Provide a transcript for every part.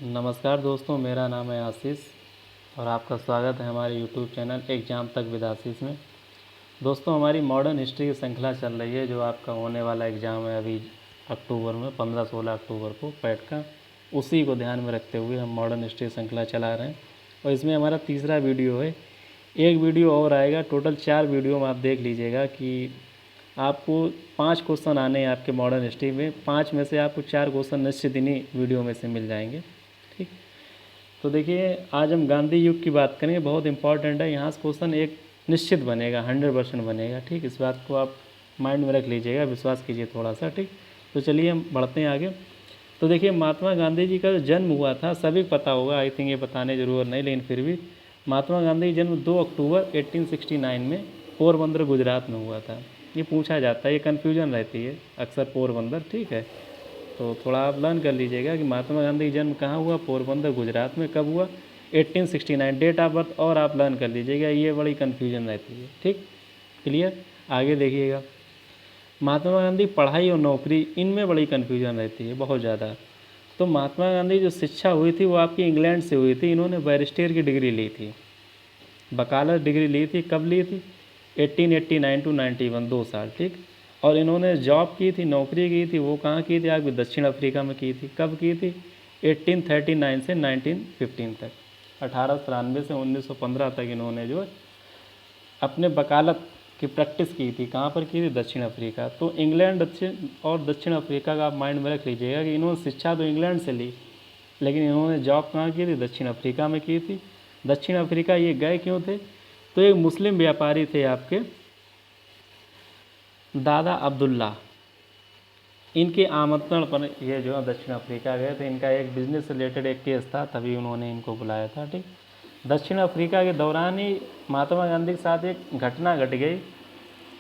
नमस्कार दोस्तों, मेरा नाम है आशीष और आपका स्वागत है हमारे यूट्यूब चैनल एग्जाम तक विद आशीष में। दोस्तों, हमारी मॉडर्न हिस्ट्री की श्रृंखला चल रही है जो आपका होने वाला एग्ज़ाम है अभी अक्टूबर में 15-16 अक्टूबर को पैट का। उसी को ध्यान में रखते हुए हम मॉडर्न हिस्ट्री श्रृंखला चला रहे हैं और इसमें हमारा तीसरा वीडियो है। एक वीडियो और आएगा, टोटल 4 वीडियो में आप देख लीजिएगा कि आपको 5 क्वेश्चन आने हैं आपके मॉडर्न हिस्ट्री में। 5 में से आपको 4 क्वेश्चन निश्चित इन्हीं वीडियो में से मिल जाएंगे। ठीक, तो देखिए आज हम गांधी युग की बात करेंगे, बहुत इंपॉर्टेंट है। यहाँ से क्वेश्चन एक निश्चित बनेगा, 100% बनेगा। ठीक, इस बात को आप माइंड में रख लीजिएगा, विश्वास कीजिए थोड़ा सा। ठीक, तो चलिए हम बढ़ते हैं आगे। तो देखिए महात्मा गांधी जी का जो जन्म हुआ था सभी को पता होगा, आई थिंक ये बताने की ज़रूरत नहीं, लेकिन फिर भी महात्मा गांधी जन्म 2 अक्टूबर 1869 में पोरबंदर गुजरात में हुआ था। ये पूछा जाता है, ये कन्फ्यूजन रहती है अक्सर पोरबंदर। ठीक है, तो थोड़ा आप लर्न कर लीजिएगा कि महात्मा गांधी जन्म कहाँ हुआ, पोरबंदर गुजरात में। कब हुआ? 1869। डेट ऑफ बर्थ और आप लर्न कर लीजिएगा, ये बड़ी कन्फ्यूजन रहती है। ठीक, क्लियर? आगे देखिएगा, महात्मा गांधी पढ़ाई और नौकरी इनमें बड़ी कन्फ्यूजन रहती है, बहुत ज़्यादा। तो महात्मा गांधी जो शिक्षा हुई थी वो आपकी इंग्लैंड से हुई थी। इन्होंने बैरिस्टर की डिग्री ली थी, वकालत डिग्री ली थी। कब ली थी? 1889 टू 91, 2 साल। ठीक, और इन्होंने जॉब की थी, नौकरी की थी, वो कहाँ की थी? आपकी दक्षिण अफ्रीका में की थी। कब की थी? 1839 से 1915 तक, 1893 से 1915 तक इन्होंने जो अपने वकालत की प्रैक्टिस की थी। कहाँ पर की थी? दक्षिण अफ्रीका। तो इंग्लैंड दक्षिण अफ्रीका का आप माइंड में रख लीजिएगा कि इन्होंने शिक्षा तो इंग्लैंड से ली, लेकिन इन्होंने जॉब कहाँ की थी? दक्षिण अफ्रीका में की थी। दक्षिण अफ्रीका ये गए क्यों थे? तो एक मुस्लिम व्यापारी थे आपके दादा अब्दुल्ला, इनके आमंत्रण पर ये जो है दक्षिण अफ्रीका गए थे। इनका एक बिजनेस से रिलेटेड एक केस था, तभी उन्होंने इनको बुलाया था। ठीक, दक्षिण अफ्रीका के दौरान ही महात्मा गांधी के साथ एक घटना घट गई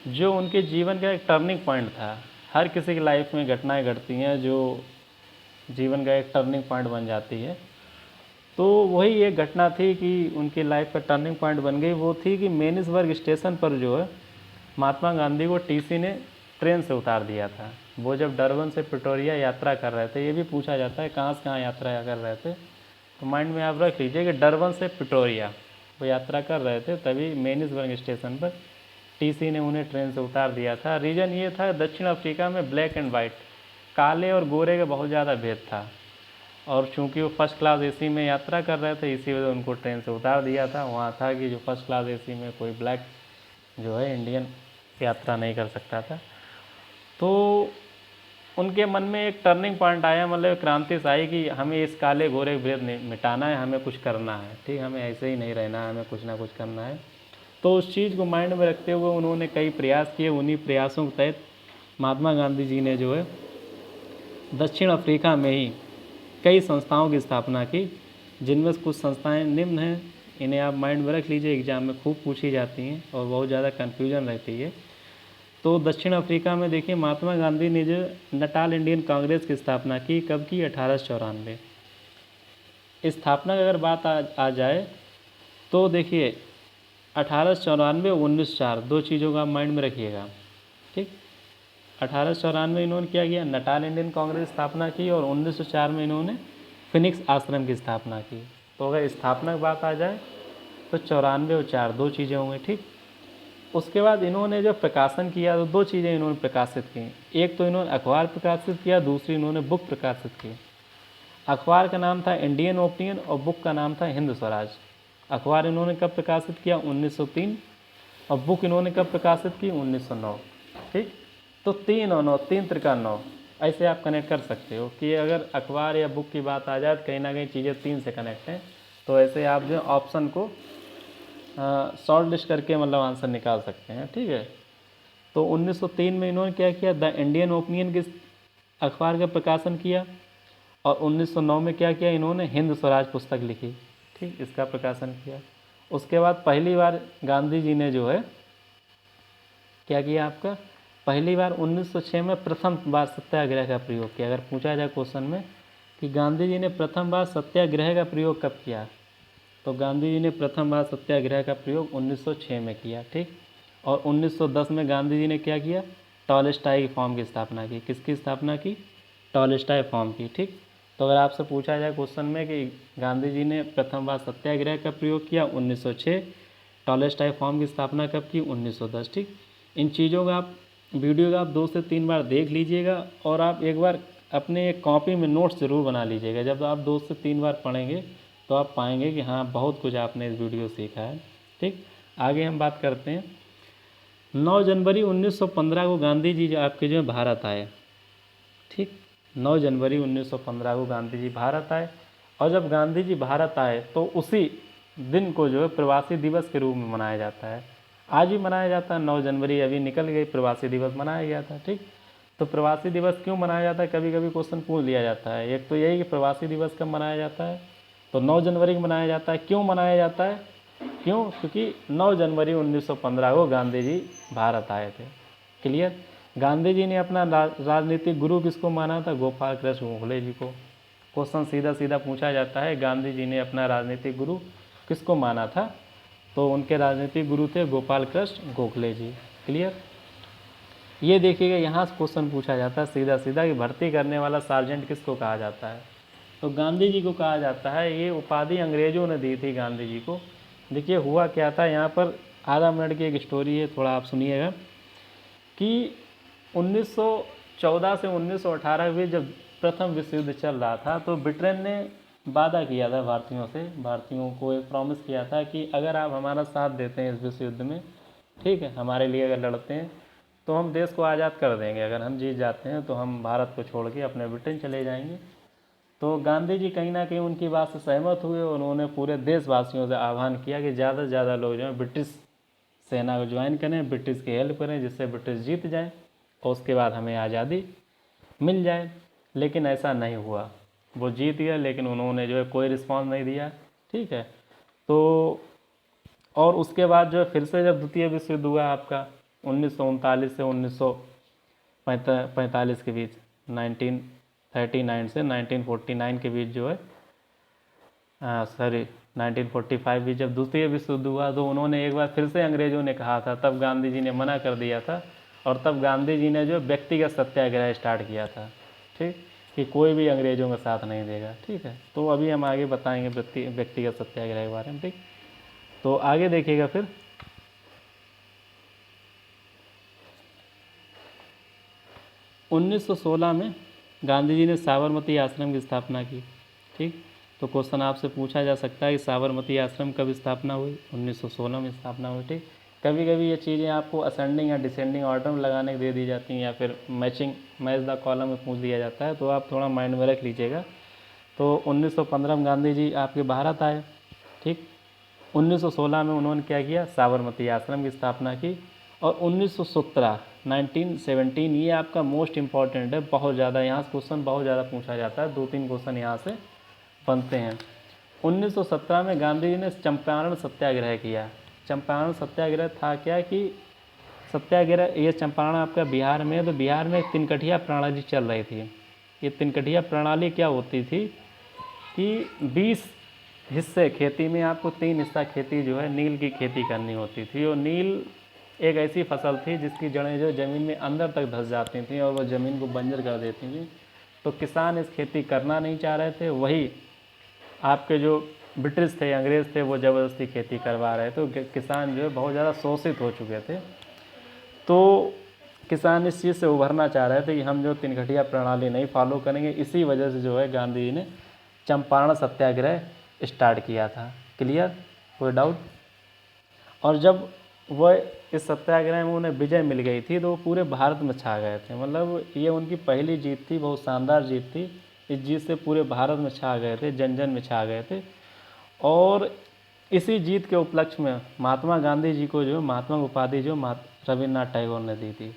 जो उनके जीवन का एक टर्निंग पॉइंट था। हर किसी की लाइफ में घटनाएं घटती हैं जो जीवन का एक टर्निंग पॉइंट बन जाती है। तो वही एक घटना थी कि उनकी लाइफ का टर्निंग पॉइंट बन गई। वो थी कि मेनिसबर्ग स्टेशन पर जो है महात्मा गांधी को टीसी ने ट्रेन से उतार दिया था। वो जब डरबन से प्रिटोरिया यात्रा कर रहे थे, ये भी पूछा जाता है कहाँ से कहाँ यात्रा कर रहे थे, तो माइंड में आप रख लीजिए कि डरबन से प्रिटोरिया वो यात्रा कर रहे थे, तभी मेनिसबर्ग स्टेशन पर टीसी ने उन्हें ट्रेन से उतार दिया था। रीज़न ये था, दक्षिण अफ्रीका में ब्लैक एंड वाइट, काले और गोरे का बहुत ज़्यादा भेद था, और चूंकि वो फर्स्ट क्लास एसी में यात्रा कर रहे थे इसी वजह उनको ट्रेन से उतार दिया था। वहाँ था कि जो फर्स्ट क्लास एसी में कोई ब्लैक जो है इंडियन यात्रा नहीं कर सकता था। तो उनके मन में एक टर्निंग पॉइंट आया, मतलब क्रांति से आई कि हमें इस काले गोरे भेद मिटाना है, हमें कुछ करना है। ठीक, हमें ऐसे ही नहीं रहना है, हमें कुछ ना कुछ करना है। तो उस चीज़ को माइंड में रखते हुए उन्होंने कई प्रयास किए। उन्हीं प्रयासों के तहत महात्मा गांधी जी ने जो है दक्षिण अफ्रीका में ही कई संस्थाओं की स्थापना की, जिनमें से कुछ संस्थाएं निम्न हैं। इन्हें आप माइंड में रख लीजिए, एग्जाम में खूब पूछी जाती हैं और बहुत ज़्यादा कन्फ्यूजन रहती है। तो दक्षिण अफ्रीका में देखिए महात्मा गांधी ने जो नटाल इंडियन कांग्रेस की स्थापना की। कब की? 1894। स्थापना की अगर बात आ जाए तो देखिए 1894 1904, 2 चीज़ों का आप माइंड में रखिएगा। ठीक, 1894 इन्होंने क्या किया? नटाल इंडियन कांग्रेस स्थापना की, और 1904 में इन्होंने फिनिक्स आश्रम की स्थापना की। तो अगर स्थापना की बात आ जाए तो 94 और 4 2 चीज़ें होंगी। ठीक, उसके बाद इन्होंने जो प्रकाशन किया तो 2 चीज़ें इन्होंने प्रकाशित की। एक तो इन्होंने अखबार प्रकाशित किया, दूसरी इन्होंने बुक प्रकाशित की। अखबार का नाम था इंडियन ओपिनियन और बुक का नाम था हिंद स्वराज। अखबार इन्होंने कब प्रकाशित किया? 1903, और बुक इन्होंने कब प्रकाशित की? 1909। ठीक, तो 3 और 9, 3 त्रिका 9, ऐसे आप कनेक्ट कर सकते हो कि अगर अखबार या बुक की बात आ जाए तो कहीं ना कहीं चीज़ें 3 से कनेक्ट हैं। तो ऐसे आप जो ऑप्शन को शॉर्ट लिस्ट करके मतलब आंसर निकाल सकते हैं। ठीक है, तो 1903 में इन्होंने क्या किया? द इंडियन ओपिनियन के अखबार का प्रकाशन किया, और 1909 में क्या किया? इन्होंने हिंद स्वराज पुस्तक लिखी। ठीक, इसका प्रकाशन किया। उसके बाद पहली बार गांधी जी ने जो है क्या किया? आपका पहली बार 1906 में प्रथम बार सत्याग्रह का प्रयोग किया। अगर पूछा जाए क्वेश्चन में कि गांधी जी ने प्रथम बार सत्याग्रह का प्रयोग कब किया, तो गांधी जी ने प्रथम बार सत्याग्रह का प्रयोग 1906 में किया। ठीक, और 1910 में गांधी जी ने क्या किया? टॉलस्टॉय की फॉर्म की स्थापना की। किसकी स्थापना की? टॉलस्टॉय फॉर्म की। ठीक, तो अगर आपसे पूछा जाए क्वेश्चन में कि गांधी जी ने प्रथम बार सत्याग्रह का प्रयोग किया 1906, टॉलस्टॉय फॉर्म की स्थापना कब की 1910। ठीक, इन चीज़ों का आप वीडियो का आप 2 से 3 बार देख लीजिएगा और आप एक बार अपने एक कॉपी में नोट्स ज़रूर बना लीजिएगा। जब आप 2 से 3 बार पढ़ेंगे तो आप पाएंगे कि हाँ बहुत कुछ आपने इस वीडियो सीखा है। ठीक, आगे हम बात करते हैं। 9 जनवरी 1915 को गांधी जी जो आपके जो है भारत आए। ठीक, 9 जनवरी 1915 को गांधी जी भारत आए, और जब गांधी जी भारत आए तो उसी दिन को जो है प्रवासी दिवस के रूप में मनाया जाता है। आज भी मनाया जाता है, 9 जनवरी अभी निकल गई, प्रवासी दिवस मनाया गया था। ठीक, तो प्रवासी दिवस क्यों मनाया जाता है, कभी कभी क्वेश्चन पूछ लिया जाता है। एक तो यही कि प्रवासी दिवस कब मनाया जाता है, तो 9 जनवरी को मनाया जाता है। क्यों मनाया जाता है, क्यों, क्योंकि 9 जनवरी 1915 को गांधी जी भारत आए थे। क्लियर। गांधी जी ने अपना राजनीतिक गुरु किसको माना था, गोपाल कृष्ण गोखले जी को। क्वेश्चन सीधा सीधा पूछा जाता है, गांधी जी ने अपना राजनीतिक गुरु किसको माना था, तो उनके राजनीतिक गुरु थे गोपाल कृष्ण गोखले जी। क्लियर। ये देखिएगा यहाँ से क्वेश्चन पूछा जाता है सीधा सीधा कि भर्ती करने वाला सार्जेंट किसको कहा जाता है, तो गांधी जी को कहा जाता है। ये उपाधि अंग्रेजों ने दी थी गांधी जी को। देखिए हुआ क्या था, यहाँ पर आधा मिनट की एक स्टोरी है, थोड़ा आप सुनिएगा कि 1914 से 1918 के बीच जब प्रथम विश्व युद्ध चल रहा था तो ब्रिटेन ने वादा किया था भारतीयों से, भारतीयों को एक प्रॉमिस किया था कि अगर आप हमारा साथ देते हैं इस विश्व युद्ध में, ठीक है, हमारे लिए अगर लड़ते हैं तो हम देश को आज़ाद कर देंगे, अगर हम जीत जाते हैं तो हम भारत को छोड़ के अपने ब्रिटेन चले जाएंगे। तो गांधी जी कहीं ना कहीं उनकी बात से सहमत हुए और उन्होंने पूरे देशवासियों से आह्वान किया कि ज़्यादा से ज़्यादा लोग जो है ब्रिटिश सेना को ज्वाइन करें, ब्रिटिश की हेल्प करें, जिससे ब्रिटिश जीत जाए और उसके बाद हमें आज़ादी मिल जाए। लेकिन ऐसा नहीं हुआ, वो जीत गया लेकिन उन्होंने जो है कोई रिस्पॉन्स नहीं दिया। ठीक है, तो और उसके बाद जो है फिर से जब द्वितीय विश्व युद्ध हुआ आपका 1939 से 1945 के बीच, 1939 से 1949 के बीच जो है 1945 भी जब द्वितीय विश्व युद्ध हुआ तो उन्होंने एक बार फिर से अंग्रेज़ों ने कहा था, तब गांधी जी ने मना कर दिया था और तब गांधी जी ने जो व्यक्तिगत सत्याग्रह स्टार्ट किया था। ठीक, कि कोई भी अंग्रेज़ों का साथ नहीं देगा। ठीक है, तो अभी हम आगे बताएंगे व्यक्तिगत सत्याग्रह के बारे में। ठीक, तो आगे देखिएगा फिर 1916 में गांधी जी ने साबरमती आश्रम की स्थापना की। ठीक, तो क्वेश्चन आपसे पूछा जा सकता है कि साबरमती आश्रम कब स्थापना हुई, 1916 में स्थापना हुई। ठीक, कभी कभी ये चीज़ें आपको असेंडिंग या डिसेंडिंग ऑर्डर में लगाने के दे दी जाती हैं या फिर मैच द कॉलम में पूछ दिया जाता है, तो आप थोड़ा माइंड में रख लीजिएगा। तो 1915 में गांधी जी आपके भारत आए। ठीक, 1916 में उन्होंने क्या किया, साबरमती आश्रम की स्थापना की। और 1917 ये आपका मोस्ट इम्पॉर्टेंट है, बहुत ज़्यादा यहाँ से क्वेश्चन बहुत ज़्यादा पूछा जाता है, 2-3 क्वेश्चन यहाँ से बनते हैं। 1917 में गांधी जी ने चंपारण सत्याग्रह किया। चंपारण सत्याग्रह था क्या कि सत्याग्रह, ये चंपारण आपका बिहार में है, तो बिहार में एक तिनकठिया प्रणाली चल रही थी। ये तिनकठिया प्रणाली क्या होती थी कि 20 हिस्से खेती में, आपको 3 हिस्सा खेती जो है नील की खेती करनी होती थी। और नील एक ऐसी फसल थी जिसकी जड़ें जो ज़मीन में अंदर तक धंस जाती थी और वह ज़मीन को बंजर कर देती थी। तो किसान इस खेती करना नहीं चाह रहे थे, वही आपके जो ब्रिटिश थे, अंग्रेज़ थे, वो ज़बरदस्ती खेती करवा रहे थे। तो किसान जो है बहुत ज़्यादा शोषित हो चुके थे। तो किसान इस चीज़ से उभरना चाह रहे थे कि हम जो तिनकठिया प्रणाली नहीं फॉलो करेंगे। इसी वजह से जो है गांधी जी ने चंपारण सत्याग्रह स्टार्ट किया था। क्लियर, कोई डाउट। और जब वह इस सत्याग्रह में उन्हें विजय मिल गई थी तो वो पूरे भारत में छा गए थे। मतलब ये उनकी पहली जीत थी, बहुत शानदार जीत थी। इस जीत से पूरे भारत में छा गए थे, जन जन में छा गए थे। और इसी जीत के उपलक्ष्य में महात्मा गांधी जी को जो महात्मा उपाधि जो रविन्द्रनाथ टैगोर ने दी थी।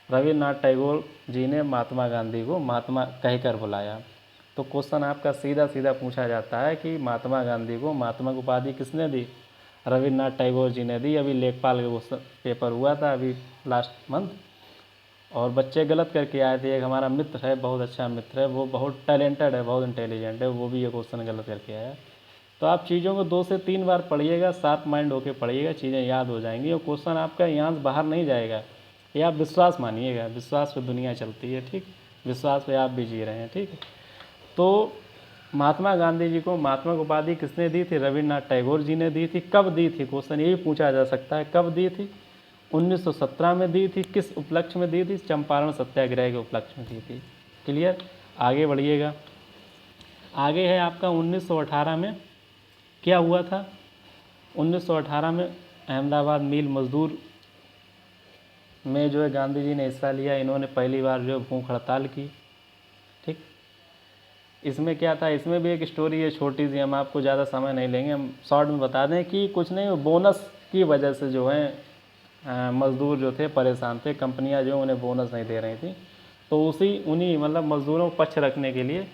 रविन्द्रनाथ टैगोर जी ने महात्मा गांधी को महात्मा कहकर बुलाया। तो क्वेश्चन आपका सीधा सीधा पूछा जाता है कि महात्मा गांधी को महात्मा उपाधि किसने दी, रविन्द्रनाथ टैगोर जी ने दी। अभी लेखपाल का पेपर हुआ था अभी लास्ट मंथ, और बच्चे गलत करके आए थे। एक हमारा मित्र है, बहुत अच्छा मित्र है, वो बहुत टैलेंटेड है, बहुत इंटेलिजेंट है, वो भी ये क्वेश्चन गलत करके आया। तो आप चीज़ों को 2 से 3 बार पढ़िएगा, शार्प माइंड होके पढ़िएगा, चीज़ें याद हो जाएंगी और क्वेश्चन आपका यहाँ से बाहर नहीं जाएगा। ये आप विश्वास मानिएगा, विश्वास पे दुनिया चलती है। ठीक, विश्वास पे आप भी जी रहे हैं। ठीक है, तो महात्मा गांधी जी को महात्मा की उपाधि किसने दी थी? रविन्द्रनाथ टैगोर जी ने दी थी। कब दी थी? क्वेश्चन यही पूछा जा सकता है, कब दी थी? 1917 में दी थी। किस उपलक्ष्य में दी थी? चंपारण सत्याग्रह के उपलक्ष्य में दी थी। क्लियर? आगे बढ़िएगा। आगे है आपका 1918 में क्या हुआ था? 1918 में अहमदाबाद मिल मजदूर में जो है गांधी जी ने हिस्सा लिया। इन्होंने पहली बार जो है भूख हड़ताल की। ठीक, इसमें क्या था? इसमें भी एक स्टोरी है छोटी सी, हम आपको ज़्यादा समय नहीं लेंगे, हम शॉर्ट में बता दें कि कुछ नहीं, बोनस की वजह से जो है मज़दूर जो थे परेशान थे, कंपनियां जो उन्हें बोनस नहीं दे रही थी। तो उन्हीं मतलब मज़दूरों को पक्ष रखने के लिए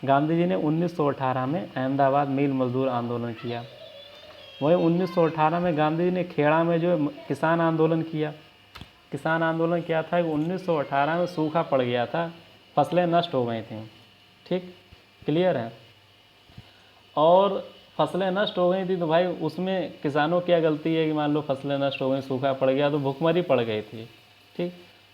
गांधी जी ने 1918 में अहमदाबाद मिल मजदूर आंदोलन किया। वहीं 1918 में गांधी जी ने खेड़ा में जो किसान आंदोलन किया। किसान आंदोलन क्या था कि 1918 में सूखा पड़ गया था, फसलें नष्ट हो गई थीं। ठीक, क्लियर है? और फसलें नष्ट हो गई थी तो भाई उसमें किसानों क्या गलती है कि मान लो फसलें नष्ट हो गई, सूखा पड़ गया तो भुखमरी पड़ गई थी। ठीक,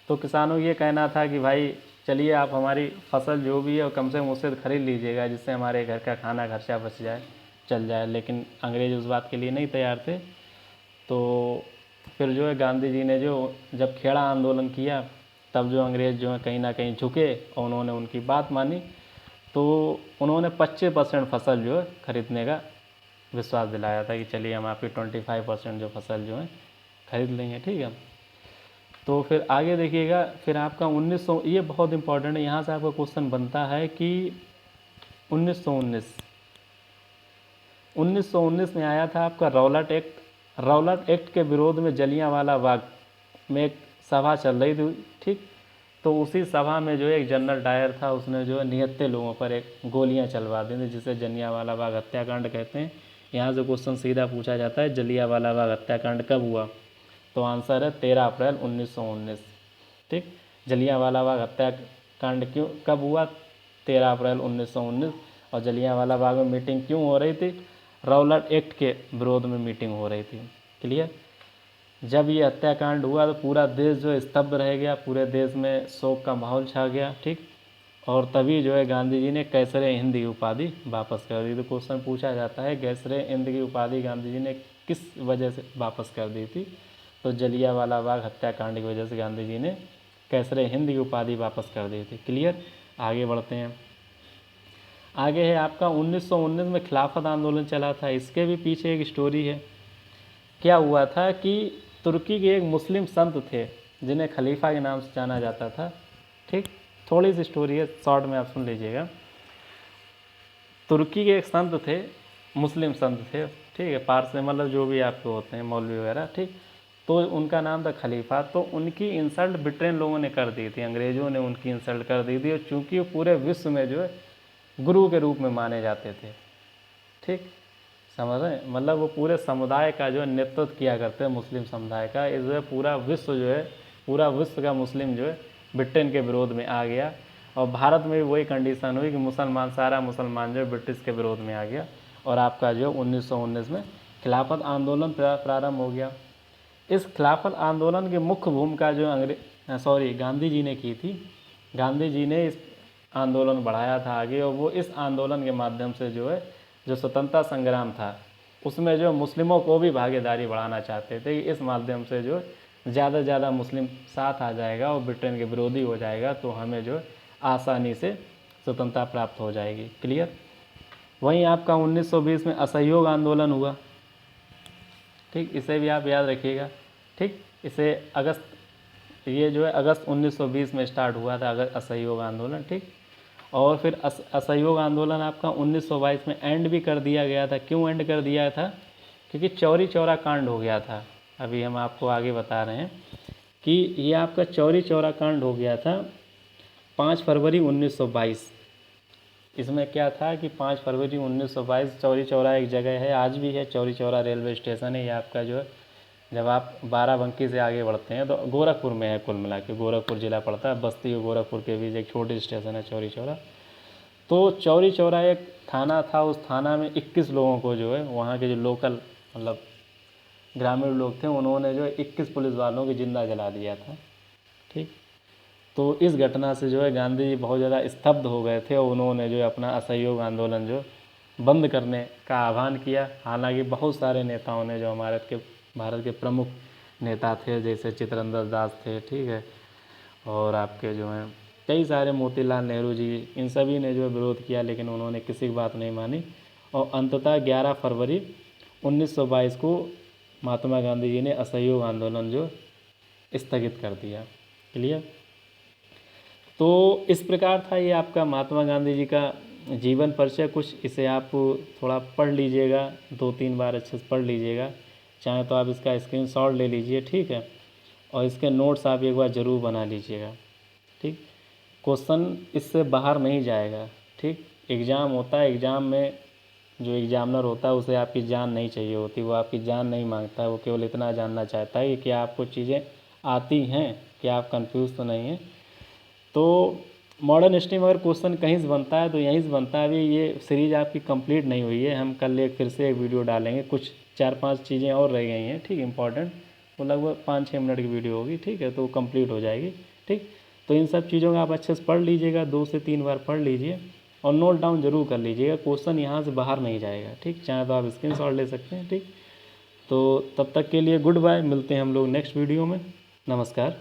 तो किसानों ये कहना था कि भाई चलिए आप हमारी फसल जो भी है वो कम से कम उससे खरीद लीजिएगा, जिससे हमारे घर का खाना खर्चा बच जाए, चल जाए। लेकिन अंग्रेज उस बात के लिए नहीं तैयार थे। तो फिर जो है गांधी जी ने जो जब खेड़ा आंदोलन किया तब जो अंग्रेज़ जो है कहीं ना कहीं झुके और उन्होंने उनकी बात मानी। तो उन्होंने 25% फसल जो है खरीदने का विश्वास दिलाया था कि चलिए हम आपकी 25% जो फसल जो है खरीद लेंगे। ठीक है, तो फिर आगे देखिएगा। फिर आपका 1900, ये बहुत इंपॉर्टेंट है, यहाँ से आपका क्वेश्चन बनता है कि 1919 में आया था आपका रौलट एक्ट। रौलट एक्ट के विरोध में जलियांवाला बाग में एक सभा चल रही थी। ठीक, तो उसी सभा में जो एक जनरल डायर था, उसने जो है निहत्थे लोगों पर एक गोलियां चलवा दी थी, जिसे जलियांवाला बाग हत्याकांड कहते हैं। यहाँ से क्वेश्चन सीधा पूछा जाता है, जलियांवाला बाग हत्याकांड कब हुआ? तो आंसर है 13 अप्रैल 1919। ठीक, जलियांवाला बाग हत्याकांड कब हुआ? 13 अप्रैल 1919। और जलियांवाला बाग में मीटिंग क्यों हो रही थी? रौलट एक्ट के विरोध में मीटिंग हो रही थी। क्लियर? जब ये हत्याकांड हुआ तो पूरा देश जो है स्तब्ध रह गया, पूरे देश में शोक का माहौल छा गया। ठीक, और तभी जो है गांधी जी ने कैसरे हिंद की उपाधि वापस कर दी। तो क्वेश्चन पूछा जाता है कैसरे हिंद की उपाधि गांधी जी ने किस वजह से वापस कर दी थी? तो जलियांवाला बाग हत्याकांड की वजह से गांधी जी ने कैसरे हिंद की उपाधि वापस कर दी थी। क्लियर? आगे बढ़ते हैं। आगे है आपका 1919 में खिलाफत आंदोलन चला था। इसके भी पीछे एक स्टोरी है। क्या हुआ था कि तुर्की के एक मुस्लिम संत थे जिन्हें खलीफा के नाम से जाना जाता था। ठीक, थोड़ी सी स्टोरी है, शॉर्ट में आप सुन लीजिएगा। तुर्की के एक संत थे, मुस्लिम संत थे। ठीक है, पारसी मतलब जो भी आपके होते हैं मौलवी वगैरह। ठीक, तो उनका नाम था खलीफा। तो उनकी इंसल्ट ब्रिटेन लोगों ने कर दी थी, अंग्रेज़ों ने उनकी इंसल्ट कर दी थी। और चूँकि वो पूरे विश्व में जो है गुरु के रूप में माने जाते थे। ठीक, समझ रहे हैं? मतलब वो पूरे समुदाय का जो है नेतृत्व किया करते हैं, मुस्लिम समुदाय का। इस वजह पूरा विश्व जो है, पूरा विश्व का मुस्लिम जो है ब्रिटेन के विरोध में आ गया। और भारत में भी वही कंडीशन हुई कि मुसलमान, सारा मुसलमान जो है ब्रिटिश के विरोध में आ गया। और आपका जो 1919 में खिलाफत आंदोलन प्रारंभ हो गया। इस खिलाफत आंदोलन की मुख्य भूमिका जो गांधी जी ने की थी। गांधी जी ने इस आंदोलन बढ़ाया था आगे, और वो इस आंदोलन के माध्यम से जो है जो स्वतंत्रता संग्राम था उसमें जो मुस्लिमों को भी भागीदारी बढ़ाना चाहते थे कि इस माध्यम से जो ज़्यादा से ज़्यादा मुस्लिम साथ आ जाएगा और ब्रिटेन के विरोधी हो जाएगा, तो हमें जो आसानी से स्वतंत्रता प्राप्त हो जाएगी। क्लियर? वहीं आपका 1920 में असहयोग आंदोलन हुआ। ठीक, इसे भी आप याद रखिएगा। ठीक, इसे ये जो है अगस्त 1920 में स्टार्ट हुआ था, असहयोग आंदोलन। ठीक, और फिर असहयोग आंदोलन आपका 1922 में एंड भी कर दिया गया था। क्यों एंड कर दिया था? क्योंकि चौरी चौरा कांड हो गया था। अभी हम आपको आगे बता रहे हैं कि ये आपका चौरी चौरा कांड हो गया था 5 फरवरी 1922। इसमें क्या था कि 5 फरवरी 1922 चौरी चौरा एक जगह है, आज भी है, चौरी चौरा रेलवे स्टेशन है। ये आपका जो है जब आप बाराबंकी से आगे बढ़ते हैं तो गोरखपुर में है, कुल मिला के गोरखपुर ज़िला पड़ता है। बस्ती और गोरखपुर के बीच एक छोटी स्टेशन है चौरी चौरा। तो चौरी चौरा एक थाना था, उस थाना में 21 लोगों को जो है वहाँ के जो लोकल मतलब ग्रामीण लोग थे, उन्होंने जो 21 पुलिस वालों को जिंदा जला दिया था। ठीक, तो इस घटना से जो है गांधी जी बहुत ज़्यादा स्तब्ध हो गए थे और उन्होंने जो है अपना असहयोग आंदोलन जो बंद करने का आह्वान किया। हालांकि बहुत सारे नेताओं ने, जो भारत के प्रमुख नेता थे, जैसे चित्तरंजन दास थे, ठीक है, और आपके जो हैं कई सारे, मोतीलाल नेहरू जी, इन सभी ने जो विरोध किया, लेकिन उन्होंने किसी की बात नहीं मानी। और अंततः 11 फरवरी 1922 को महात्मा गांधी जी ने असहयोग आंदोलन जो स्थगित कर दिया। क्लियर। तो इस प्रकार था ये आपका महात्मा गांधी जी का जीवन परिचय कुछ। इसे आप थोड़ा पढ़ लीजिएगा, 2-3 बार अच्छे से पढ़ लीजिएगा। चाहे तो आप इसका स्क्रीनशॉट ले लीजिए, ठीक है, और इसके नोट्स आप एक बार ज़रूर बना लीजिएगा, ठीक। क्वेश्चन इससे बाहर नहीं जाएगा, ठीक। एग्ज़ाम होता है, एग्ज़ाम में जो एग्जामिनर होता है उसे आपकी जान नहीं चाहिए होती, वो आपकी जान नहीं मांगता है, वो केवल इतना जानना चाहता है कि आपको चीज़ें आती हैं, कि आप कंफ्यूज तो नहीं हैं। तो मॉडर्न हिस्ट्री में अगर क्वेश्चन कहीं से बनता है तो यहीं से बनता है। अभी ये सीरीज़ आपकी कंप्लीट नहीं हुई है, हम कल फिर से एक वीडियो डालेंगे, कुछ 4-5 चीज़ें और रह गई हैं, ठीक, इंपॉर्टेंट, वो लगभग 5-6 मिनट की वीडियो होगी, ठीक है, तो कंप्लीट हो जाएगी, ठीक। तो इन सब चीज़ों का आप अच्छे से पढ़ लीजिएगा, 2 से 3 बार पढ़ लीजिए और नोट डाउन जरूर कर लीजिएगा। क्वेश्चन यहाँ से बाहर नहीं जाएगा, ठीक। चाहे तो आप स्क्रीनशॉट ले सकते हैं, ठीक। तो तब तक के लिए गुड बाय, मिलते हैं हम लोग नेक्स्ट वीडियो में। नमस्कार।